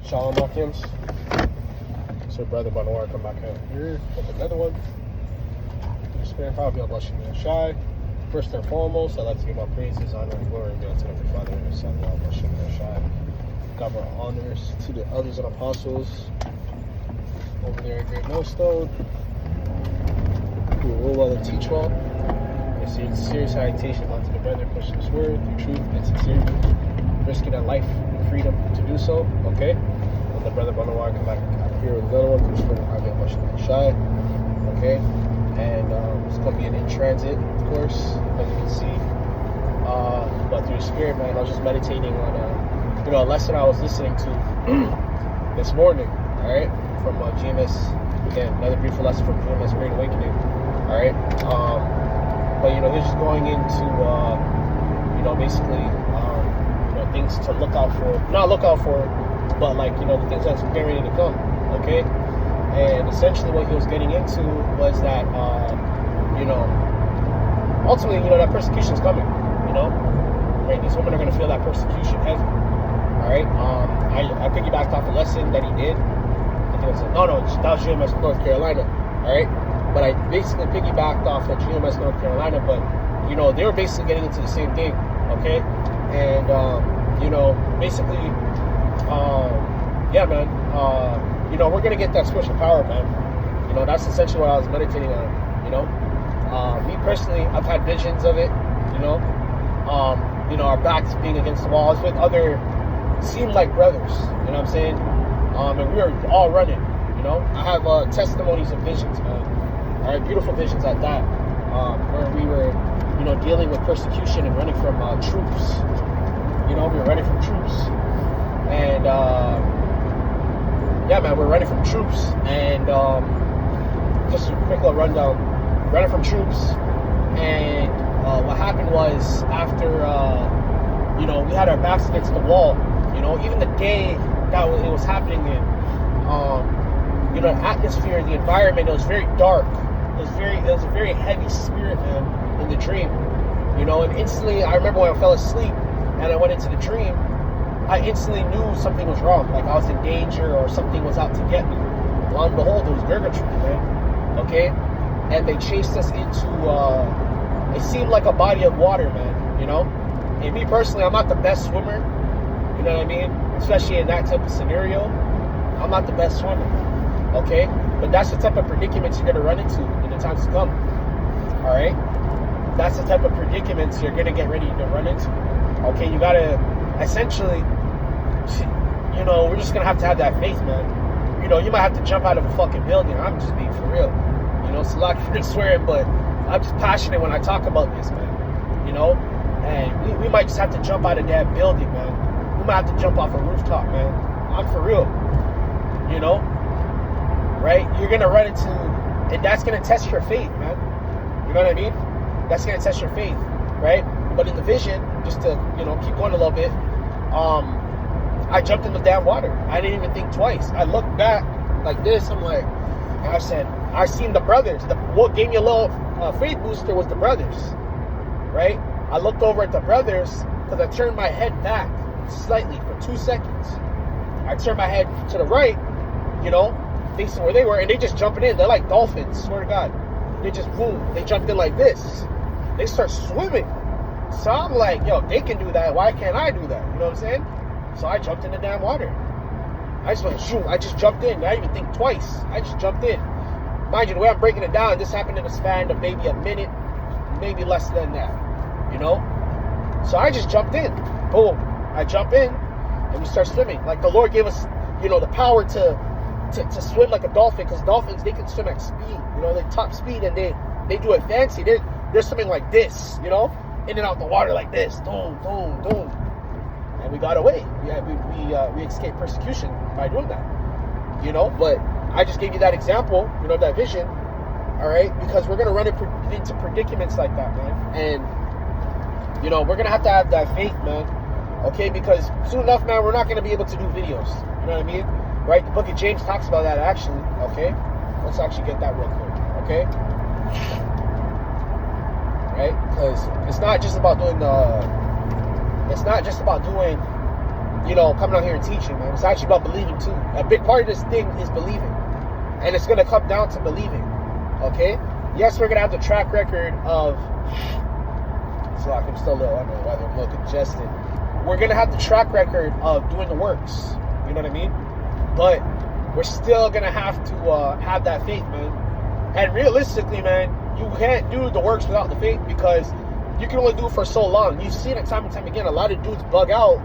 Shalom, Athams. So, brother Banawar, come back out here with another one. The Spirit of Yahawashi. First and foremost, I'd like to give my praises, honor, and glory be unto the Father and the Son, Yahawashi. Give our honors to the elders and apostles over there at Great Millstone, who will well and teach well. It's a serious salutation unto the brother pushing his word through truth and sincerity, risking their life and freedom to do so. Okay? And the brother Banawar come back here with another one through the Spirit of Yahawashi. Okay? And it's going to be an in transit, of course, as you can see. But through the Spirit, man, I was just meditating on a lesson I was listening to this morning, all right, from GMS. Again, another beautiful lesson from GMS Great Awakening, all right. But they're just going into basically things to look out for, not look out for, but the things that's getting ready to come, okay. And essentially what he was getting into was that ultimately that persecution is coming, right? These women are going to feel that persecution heavy. All right. I piggybacked off a lesson that he did. I think it was that was GMS North Carolina. All right. But I basically piggybacked off of GMS North Carolina. But they were basically getting into the same thing. Okay. And basically, yeah, man. We're gonna get that spiritual power, man. That's essentially what I was meditating on. Me personally, I've had visions of it. Our backs being against the walls with other. Seemed like brothers, you know what I'm saying? And we were all running, I have testimonies of visions, man. All right, beautiful visions at that, where we were, dealing with persecution and running from troops. We were running from troops. And, yeah, man, we're running from troops. And just a quick little rundown. Running from troops. And what happened was after, we had our backs against the wall. Even the day that it was happening in, the atmosphere, the environment, it was very dark. It was a very heavy spirit, man, in the dream. And instantly, I remember when I fell asleep and I went into the dream, I instantly knew something was wrong. Like I was in danger or something was out to get me. Lo and behold, it was Gurgatry, man. Okay? And they chased us into, it seemed like a body of water, man, And me personally, I'm not the best swimmer. You know what I mean? Especially in that type of scenario. I'm not the best swimmer. Okay? But that's the type of predicaments you're going to run into in the times to come. Alright? That's the type of predicaments you're going to get ready to run into. Okay? You got to essentially, we're just going to have that faith, man. You might have to jump out of a fucking building. I'm just being for real. It's a lot of swearing, but I'm just passionate when I talk about this, man. And we might just have to jump out of that building, man. We might have to jump off a rooftop, man. I'm for real. Right? You're going to run into, and that's going to test your faith, man. You know what I mean? That's going to test your faith, right? But in the vision, just to, keep going a little bit, I jumped in the damn water. I didn't even think twice. I looked back like this. I'm like, and I said, I seen the brothers. What gave me a little faith booster was the brothers, right? I looked over at the brothers because I turned my head back slightly for 2 seconds. I turned my head to the right, facing where they were, and they just jumping in. They're like dolphins, swear to God. They just boom, they jumped in like this. They start swimming. So I'm like, yo, they can do that. Why can't I do that? You know what I'm saying? So I jumped in the damn water. I just went, shoot, I just jumped in. I didn't even think twice. I just jumped in. Mind you, the way I'm breaking it down, this happened in a span of maybe a minute, maybe less than that. So I just jumped in. Boom. I jump in and we start swimming. Like the Lord gave us, the power to swim like a dolphin, because dolphins, they can swim at speed. They top speed, and they do it fancy. They're swimming like this, in and out the water like this. Boom, boom, boom. And we got away. We escaped persecution by doing that. But I just gave you that example, that vision. All right, because we're gonna run into predicaments like that, man. And we're going to have that faith, man. Okay, because soon enough, man, we're not going to be able to do videos. You know what I mean? Right? The book of James talks about that, actually. Okay? Let's actually get that real quick. Okay? Right? Because it's not just about doing coming out here and teaching, man. It's actually about believing too. A big part of this thing is believing, and it's gonna come down to believing. Okay. Yes, we're gonna have the track record of. So I'm still a little. I don't know why I'm a little congested. We're gonna have the track record of doing the works. You know what I mean? But we're still gonna have to have that faith, man. And realistically, man, you can't do the works without the faith, because you can only do it for so long. You've seen it time and time again. A lot of dudes bug out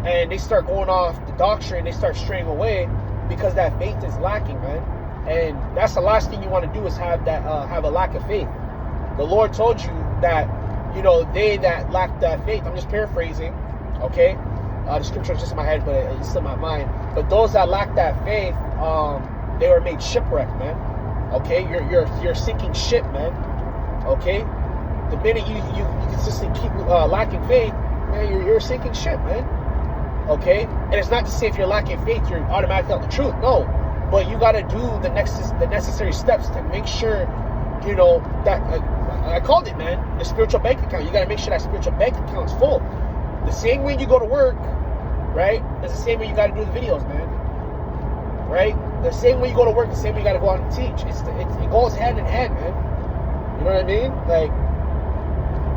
and they start going off the doctrine. They start straying away because that faith is lacking, man. And that's the last thing you want to do, is have that have a lack of faith. The Lord told you that, they that lack that faith. I'm just paraphrasing, okay? The scripture is just in my head, but it's in my mind. But those that lack that faith, they were made shipwrecked, man. Okay, you're sinking ship, man. Okay, the minute you consistently keep lacking faith, man, you're a sinking ship, man. Okay, and it's not to say if you're lacking faith, you're automatically out the truth. No, but you got to do the necessary steps to make sure, that I called it, man, the spiritual bank account. You got to make sure that spiritual bank account is full. The same way you go to work, right? It's the same way you got to do the videos, man. Right? The same way you go to work, the same way you got to go out and teach. It goes hand in hand, man. You know what I mean? Like,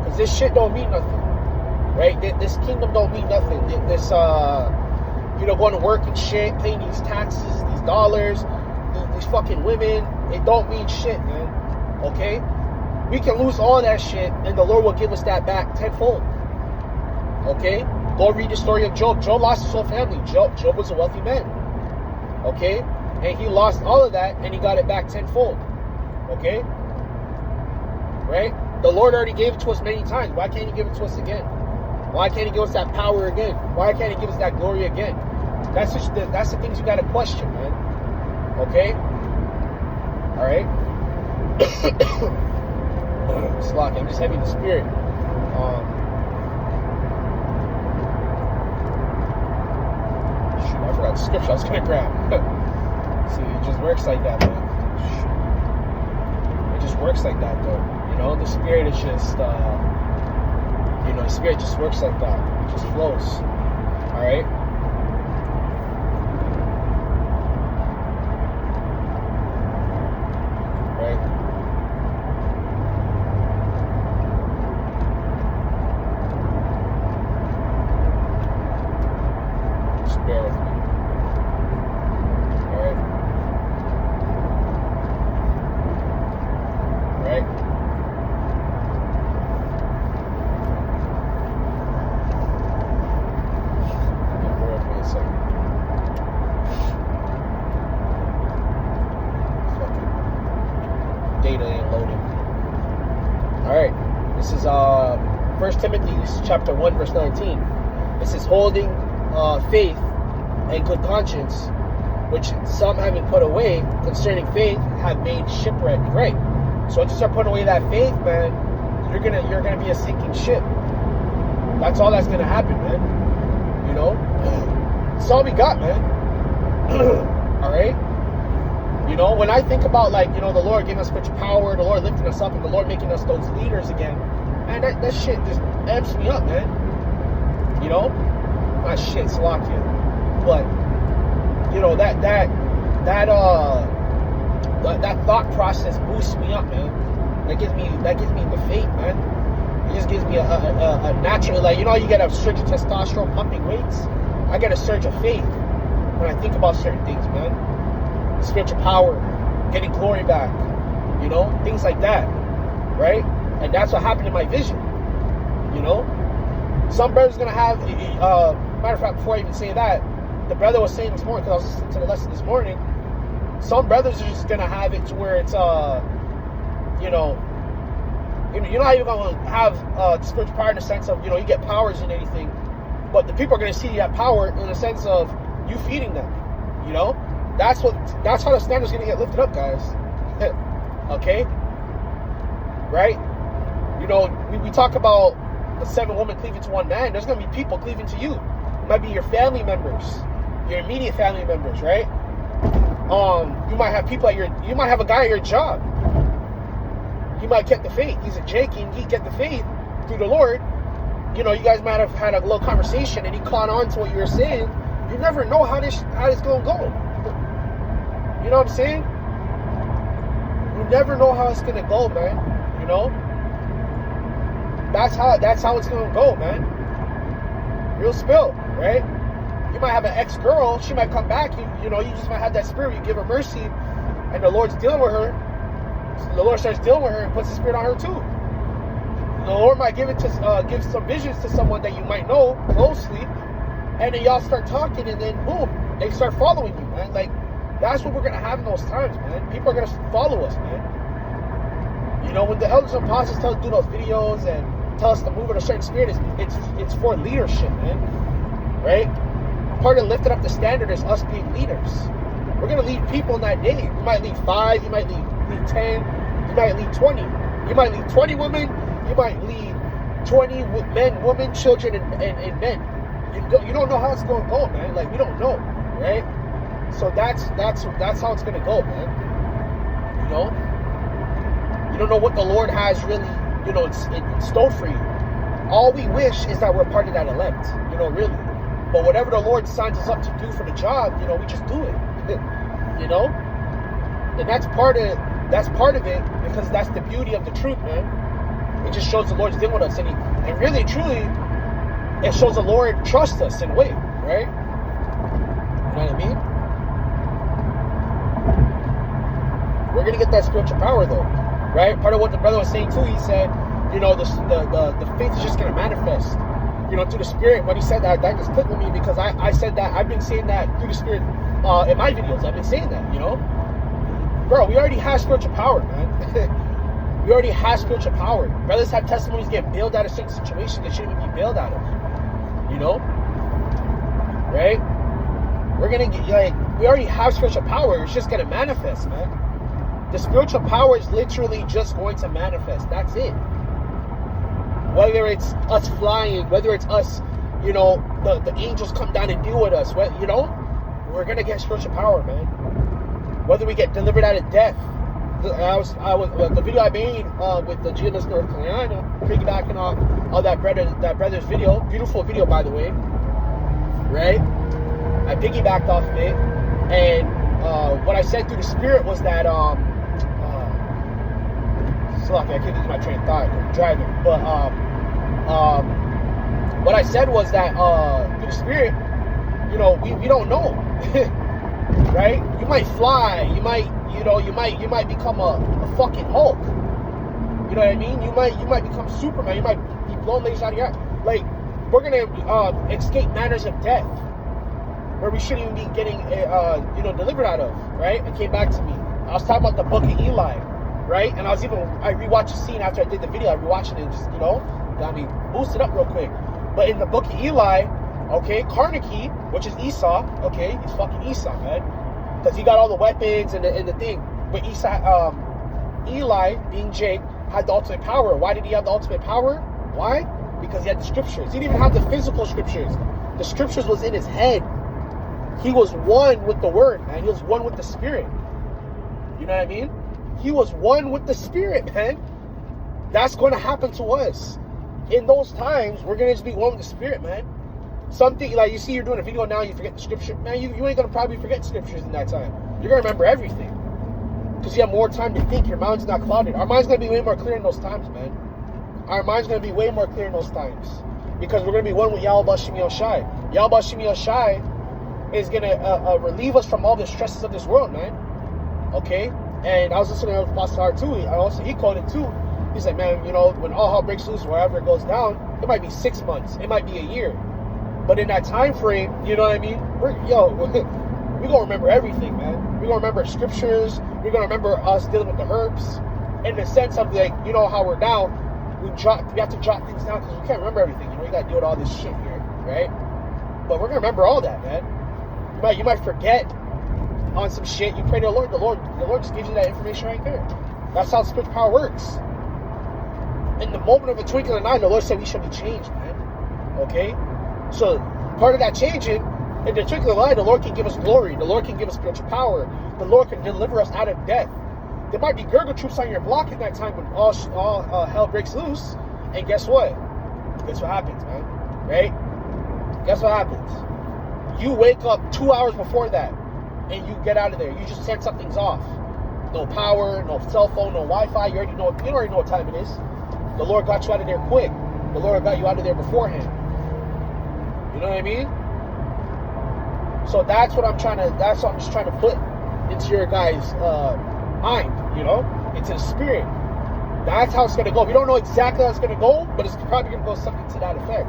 because this shit don't mean nothing, right? This kingdom don't mean nothing. This, going to work and shit, paying these taxes, these dollars, these fucking women, it don't mean shit, man. Okay? We can lose all that shit, and the Lord will give us that back tenfold. Okay? Go read the story of Job. Job lost his whole family. Job was a wealthy man. Okay? And he lost all of that, and he got it back tenfold. Okay? Right? The Lord already gave it to us many times. Why can't he give it to us again? Why can't he give us that power again? Why can't he give us that glory again? That's the things you got to question, man. Okay? Alright? Slock, I'm just heavy in the spirit. Shoot, I forgot the scripture I was going to grab. See, it just works like that, man. It just works like that, though. The spirit is just, the spirit just works like that. It just flows. Alright? Right? Just bear with me. Alright? Right? Data ain't loading. Alright. This is 1 Timothy chapter 1 verse 19. This is holding faith and good conscience, which some having put away concerning faith have made shipwreck. Right. So once you start putting away that faith, man, you're gonna be a sinking ship. That's all that's gonna happen, man. That's all we got, man. Alright? When I think about, the Lord giving us spiritual power, the Lord lifting us up, and the Lord making us those leaders again, man, that shit just amps me up, man. Not shit, Slovakia. But, that thought process boosts me up, man. That gives me the faith, man. It just gives me a natural, you get a surge of testosterone pumping weights. I get a surge of faith when I think about certain things, man. Spiritual power, getting glory back, things like that, right? And that's what happened in my vision, Some brothers gonna have, matter of fact, before I even say that, the brother was saying this morning, because I was listening to the lesson this morning, some brothers are just gonna have it to where it's, you're not even gonna have spiritual power in the sense of, you get powers and anything, but the people are gonna see you have power in the sense of you feeding them, That's how the standard's gonna get lifted up, guys. Okay? Right? We talk about the 7 women cleaving to one man. There's gonna be people cleaving to you. It might be your family members, your immediate family members, right? You might have people you might have a guy at your job. He might get the faith. He's a Jake, and he get the faith through the Lord, you know, you guys might have had a little conversation and he caught on to what you were saying. You never know how this gonna go. You know what I'm saying? You never know how it's gonna go, man. You know? That's how it's gonna go, man. Real spill, right? You might have an ex-girl, she might come back, you know, you just might have that spirit, you give her mercy, and the Lord's dealing with her. The Lord starts dealing with her and puts the spirit on her too. The Lord might give some visions to someone that you might know closely, and then y'all start talking, and then boom, they start following you, man. Like, that's what we're gonna have in those times, man. People are gonna follow us, man. You know, when the elders and apostles tell us to do those videos and tell us to move in a certain spirit, it's for leadership, man. Right? Part of lifting up the standard is us being leaders. We're gonna lead people in that day. You might lead 5, you might lead 10, you might lead 20. You might lead 20 women, you might lead 20 men, women, children, and men. You don't know how it's gonna go, man. Like, we don't know, right? So that's how it's gonna go, man. You know? You don't know what the Lord has really, you know, in store for you. All we wish is that we're part of that elect, you know, really. But whatever the Lord signs us up to do for the job, you know, we just do it. You know? And that's part of it, because that's the beauty of the truth, man. It just shows the Lord's dealing with us, and really, truly, it shows the Lord trusts us in a way, right? You know what I mean? We're gonna get that spiritual power, though, right? Part of what the brother was saying too, he said, you know, the faith is just gonna manifest, you know, through the Spirit. When he said that just clicked with me, because I said that, I've been saying that through the Spirit in my videos. I've been saying that, you know, bro. We already have spiritual power, man. We already have spiritual power. Brothers have testimonies getting bailed out of certain situations they shouldn't even be bailed out of. You know? Right? We're gonna get, like, we already have spiritual power. It's just gonna manifest, man. The spiritual power is literally just going to manifest. That's it. Whether it's us flying, whether it's us, you know, the angels come down and deal with us, you know, we're gonna get spiritual power, man. Whether we get delivered out of death. The video I made with the Jesus North Carolina, piggybacking off that brother's video, beautiful video, by the way, right? I piggybacked off of it, and what I said through the Spirit was that I can't use my train of thought. I'm driving, but what I said was that through the Spirit, you know, we don't know, right? You might fly, you might become a fucking Hulk. You know what I mean? You might become Superman. You might be blown legs out of your ass. Like, we're gonna escape manners of death, where we shouldn't even be getting delivered out of. Right? It came back to me. I was talking about the book of Eli, right? And I rewatched the scene after I did the video. I rewatched it and just, you know, got me boosted up real quick. But in the book of Eli, okay, Carnegie, which is Esau, okay, he's fucking Esau, man. Because he got all the weapons and the thing. But Eli, being Jake, had the ultimate power. Why did he have the ultimate power? Why? Because he had the scriptures. He didn't even have the physical scriptures. The scriptures was in his head. He was one with the word, man. He was one with the Spirit. You know what I mean? He was one with the Spirit, man. That's going to happen to us. In those times, we're going to just be one with the Spirit, man. Something like, you see, you're doing a video now, you forget the scripture, man. You ain't gonna probably forget scriptures in that time. You're gonna remember everything because you have more time to think. Your mind's not clouded. Our mind's gonna be way more clear in those times, man. Our mind's gonna be way more clear in those times because we're gonna be one with Yahawashi. Yahawashi is gonna relieve us from all the stresses of this world, man. Okay. And I was listening to Pastor R too. He quoted too. He's like, man, you know, when all hell breaks loose, wherever it goes down, it might be 6 months, it might be a year. But in that time frame, you know what I mean? We're gonna remember everything, man. We're gonna remember scriptures. We're gonna remember us dealing with the herbs, in the sense of, like, you know how we're down. We have to jot things down because we can't remember everything. You know, you gotta deal with all this shit here, right? But we're gonna remember all that, man. You might forget on some shit. You pray to the Lord. The Lord just gives you that information right there. That's how spiritual power works. In the moment of a twinkling of an eye, the Lord said we shall be changed, man. Okay. So, part of that changing, in the twinkling of an eye, the Lord can give us glory. The Lord can give us spiritual power. The Lord can deliver us out of death. There might be Gurgle troops on your block at that time when all hell breaks loose. And guess what? Guess what happens, man? Right? Guess what happens? You wake up 2 hours before that, and you get out of there. You just set something's off. No power, no cell phone, no Wi-Fi. You already know what time it is. The Lord got you out of there quick. The Lord got you out of there beforehand. You know what I mean? So that's what I'm just trying to put into your guys' mind, you know, into the spirit. That's how it's gonna go. We don't know exactly how it's gonna go, but it's probably gonna go something to that effect.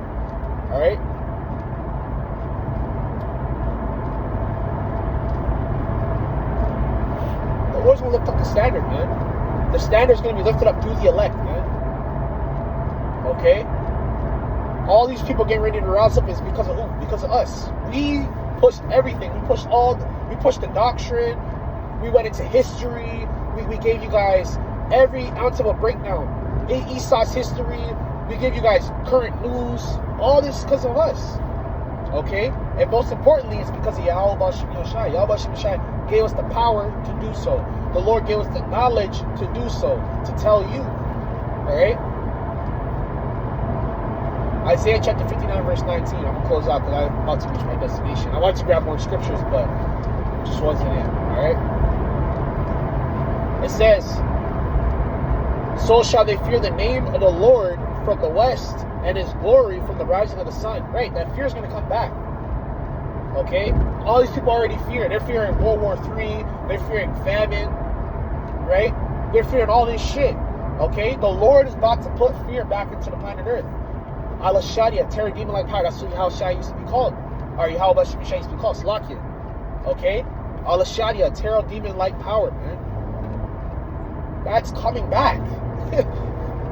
All right. The Lord's gonna lift up the standard, man. The standard's gonna be lifted up through the elect, man. Okay. All these people getting ready to rouse up is because of who? Because of us. We pushed everything. We pushed the doctrine. We went into history. We gave you guys every ounce of a breakdown. Esau's history. We gave you guys current news. All this because of us. Okay? And most importantly, it's because of Yahawashi. Yahawashi gave us the power to do so. The Lord gave us the knowledge to do so, to tell you. Alright? Isaiah chapter 59 verse 19. I'm going to close out because I'm about to reach my destination. I wanted to grab more scriptures, but it just wasn't it. Alright? It says, so shall they fear the name of the Lord from the west, and his glory from the rising of the sun. Right? That fear is going to come back. Okay? All these people already fear. They're fearing World War III. They're fearing famine. Right? They're fearing all this shit. Okay? The Lord is about to put fear back into the planet Earth. Allah Shadia, terror demon like power. That's what Yahawashi used to be called. Or Yahawashi used to be called. Slakia. Okay? Allah Shadia, terror demon like power, man. That's coming back.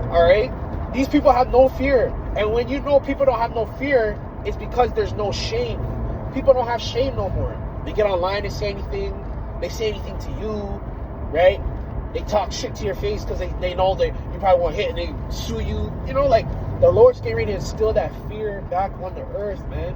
Alright? These people have no fear. And when you know people don't have no fear, it's because there's no shame. People don't have shame no more. They get online and say anything. They say anything to you. Right? They talk shit to your face because they know that you probably won't hit and they sue you. You know, like, the Lord's getting ready to instill that fear back on the earth, man.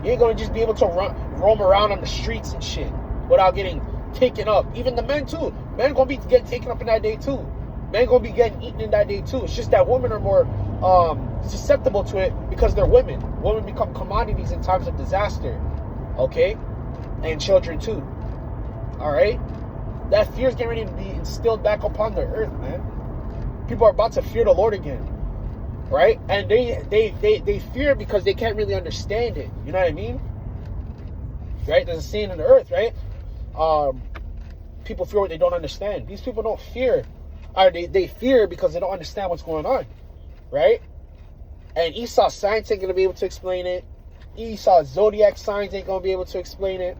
You ain't going to just be able to roam around on the streets and shit without getting taken up. Even the men, too. Men going to be getting taken up in that day, too. Men going to be getting eaten in that day, too. It's just that women are more susceptible to it because they're women. Women become commodities in times of disaster. Okay? And children, too. Alright? That fear is getting ready to be instilled back upon the earth, man. People are about to fear the Lord again. Right? And they fear because they can't really understand it. You know what I mean? Right? There's a saying in the earth, right? People fear what they don't understand. These people don't fear. Or they fear because they don't understand what's going on. Right? And Esau's science ain't going to be able to explain it. Esau's zodiac signs ain't going to be able to explain it.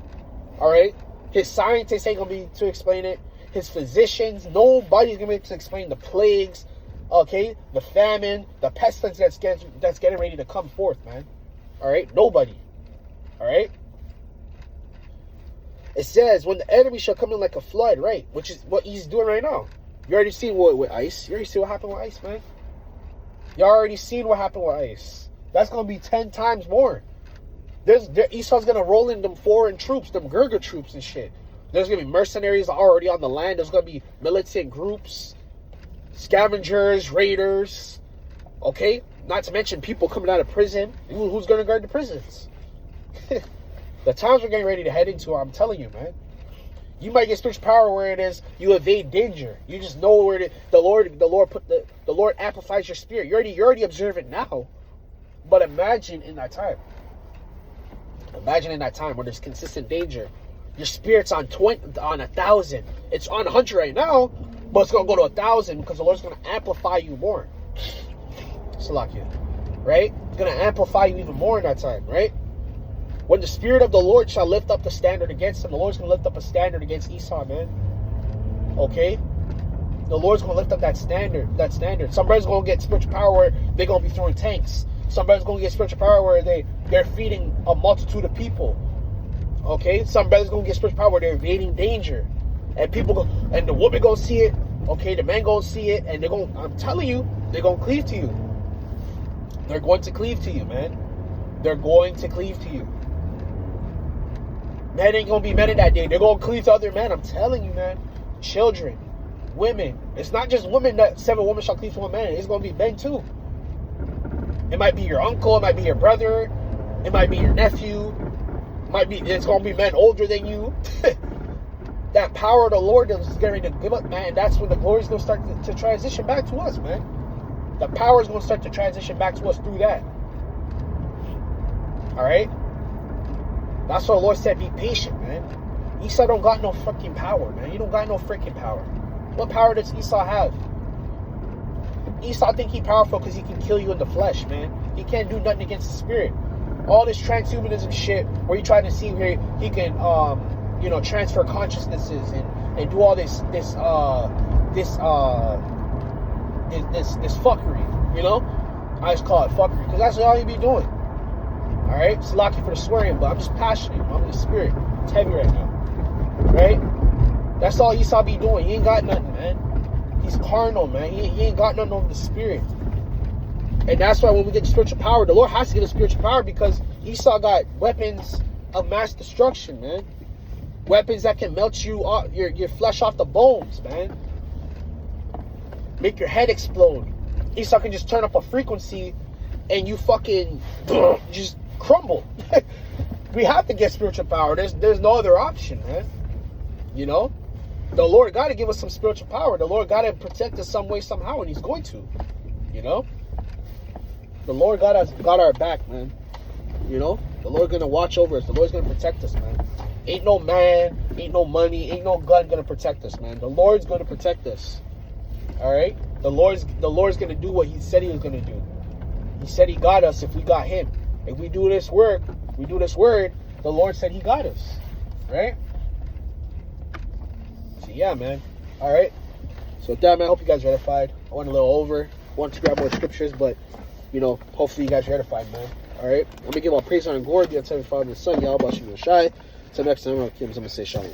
Alright? His scientists ain't going to be able to explain it. His physicians, nobody's going to be able to explain the plagues. Okay, the famine, the pestilence that's getting ready to come forth, man. All right, nobody. All right. It says, when the enemy shall come in like a flood, right? Which is what he's doing right now. You already seen what with ice. You already see what happened with ice, man. You already seen what happened with ice. That's gonna be 10 times more. Esau's gonna roll in them foreign troops, them Gurga troops and shit. There's gonna be mercenaries already on the land. There's gonna be militant groups. Scavengers, raiders, okay? Not to mention people coming out of prison. Who's going to guard the prisons? The times we're getting ready to head into, I'm telling you, man. You might get spiritual power where it is you evade danger. You just know where it is. The Lord amplifies your spirit. You already observe it now. But imagine in that time. Imagine in that time where there's consistent danger. Your spirit's on 1,000. It's on 100 right now. But it's going to go to 1,000 because the Lord's going to amplify you more. Salakia. Right? It's going to amplify you even more in that time. Right? When the Spirit of the Lord shall lift up the standard against him, the Lord's going to lift up a standard against Esau, man. Okay? The Lord's going to lift up that standard. Some brothers going to get spiritual power where they're going to be throwing tanks. Some brothers going to get spiritual power where they're feeding a multitude of people. Okay? Some brothers going to get spiritual power where they're evading danger. And and the woman gonna see it, okay, the man gonna see it, and I'm telling you, they're gonna cleave to you. They're going to cleave to you, man. They're going to cleave to you. Men ain't gonna be men in that day. They're gonna cleave to other men. I'm telling you, man. Children, women. It's not just women that 7 women shall cleave to one man. It's gonna be men too. It might be your uncle. It might be your brother. It might be your nephew. It's gonna be men older than you. That power of the Lord is going to give up, man. And that's when the glory is going to start to transition back to us, man. The power is going to start to transition back to us through that. All right. That's why the Lord said, be patient, man. Esau don't got no fucking power, man. You don't got no freaking power. What power does Esau have? Esau think he powerful because he can kill you in the flesh, man. He can't do nothing against the spirit. All this transhumanism shit, where you trying to see where he can, you know, transfer consciousnesses and do all this fuckery, you know? I just call it fuckery because that's all you be doing. All right, it's lucky for the swearing, but I'm just passionate. I'm in the spirit. It's heavy right now, right? That's all Esau be doing. He ain't got nothing, man. He's carnal, man. He ain't got nothing over the spirit. And that's why when we get the spiritual power, the Lord has to get a spiritual power because Esau got weapons of mass destruction, man. Weapons that can melt you off, your flesh off the bones, man. Make your head explode. Esau can just turn up a frequency and you fucking just crumble. We have to get spiritual power. There's no other option, man. You know? The Lord got to give us some spiritual power. The Lord got to protect us some way, somehow, and He's going to. You know? The Lord got our back, man. You know? The Lord's going to watch over us. The Lord's going to protect us, man. Ain't no man, ain't no money, ain't no gun going to protect us, man. The Lord's going to protect us. All right? The Lord's going to do what He said He was going to do. He said He got us if we got Him. If we do this work, we do this word, the Lord said He got us. Right? So yeah, man. All right. So with that, man, I hope you guys are edified. I went a little over. I wanted to grab more scriptures, but, you know, hopefully you guys are edified, man. All right. Let me give all praise, honor, and glory. Be on 75 in the Son, Yahawashi, Shai. Until next time, I'm going to say shalom.